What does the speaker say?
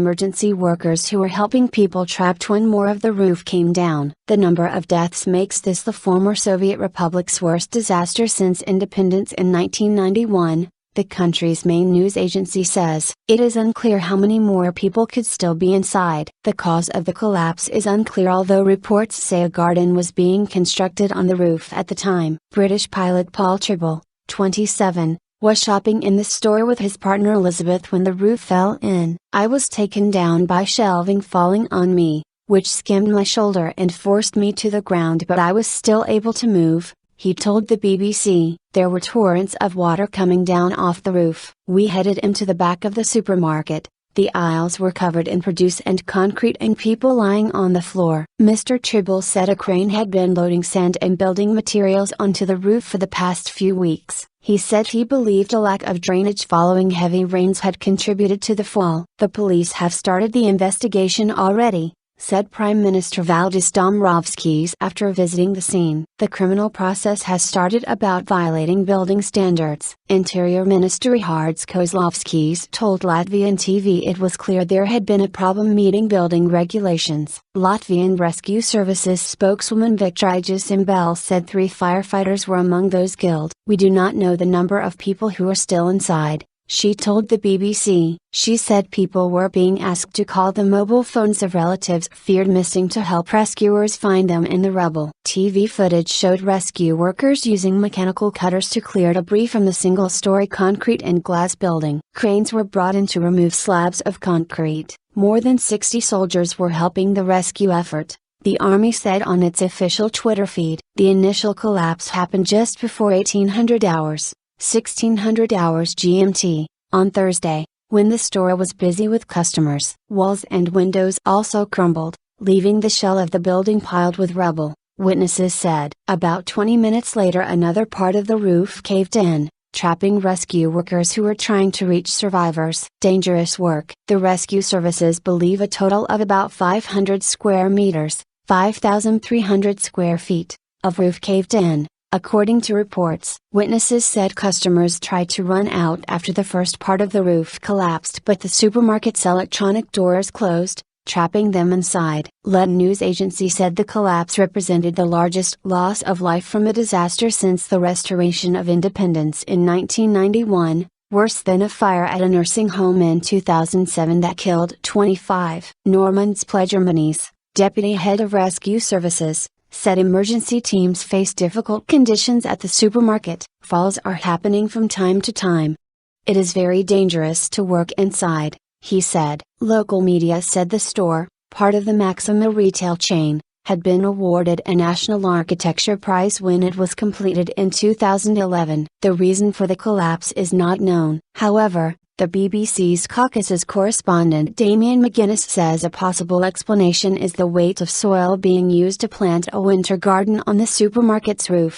emergency workers who were helping people trapped when more of the roof came down. The number of deaths makes this the former Soviet Republic's worst disaster since independence in 1991. The country's main news agency says. It is unclear how many more people could still be inside. The cause of the collapse is unclear, although reports say a garden was being constructed on the roof at the time. British pilot Paul Tribble, 27, was shopping in the store with his partner Elizabeth when the roof fell in. "I was taken down by shelving falling on me, which skimmed my shoulder and forced me to the ground, but I was still able to move," he told the BBC. "There were torrents of water coming down off the roof. We headed into the back of the supermarket. The aisles were covered in produce and concrete and people lying on the floor." Mr. Tribble said a crane had been loading sand and building materials onto the roof for the past few weeks. He said he believed a lack of drainage following heavy rains had contributed to the fall. "The police have started the investigation already," said Prime Minister Valdis Dombrovskis after visiting the scene. "The criminal process has started about violating building standards." Interior Minister Rihards Kozlovskis told Latvian TV it was clear there had been a problem meeting building regulations. Latvian Rescue Services spokeswoman Viktorija Simbel said 3 firefighters were among those killed. "We do not know the number of people who are still inside," she told the BBC. She said people were being asked to call the mobile phones of relatives feared missing to help rescuers find them in the rubble. TV footage showed rescue workers using mechanical cutters to clear debris from the single-story concrete and glass building. Cranes were brought in to remove slabs of concrete. More than 60 soldiers were helping the rescue effort, the Army said on its official Twitter feed. The initial collapse happened just before 1800 hours. 1600 hours GMT, on Thursday, when the store was busy with customers. Walls and windows also crumbled, leaving the shell of the building piled with rubble, witnesses said. About 20 minutes later another part of the roof caved in, trapping rescue workers who were trying to reach survivors. Dangerous work. The rescue services believe a total of about 500 square meters, 5,300 square feet, of roof caved in. According to reports, witnesses said customers tried to run out after the first part of the roof collapsed, but the supermarket's electronic doors closed, trapping them inside. Let news agency said the collapse represented the largest loss of life from a disaster since the restoration of independence in 1991, worse than a fire at a nursing home in 2007 that killed 25. Normans Plegermanis, deputy head of rescue services, said emergency teams face difficult conditions at the supermarket. "Falls are happening from time to time. It is very dangerous to work inside," he said. Local media said the store, part of the Maxima retail chain, had been awarded a National Architecture Prize when it was completed in 2011. The reason for the collapse is not known. However, the BBC's Caucasus correspondent Damien McGuinness says a possible explanation is the weight of soil being used to plant a winter garden on the supermarket's roof.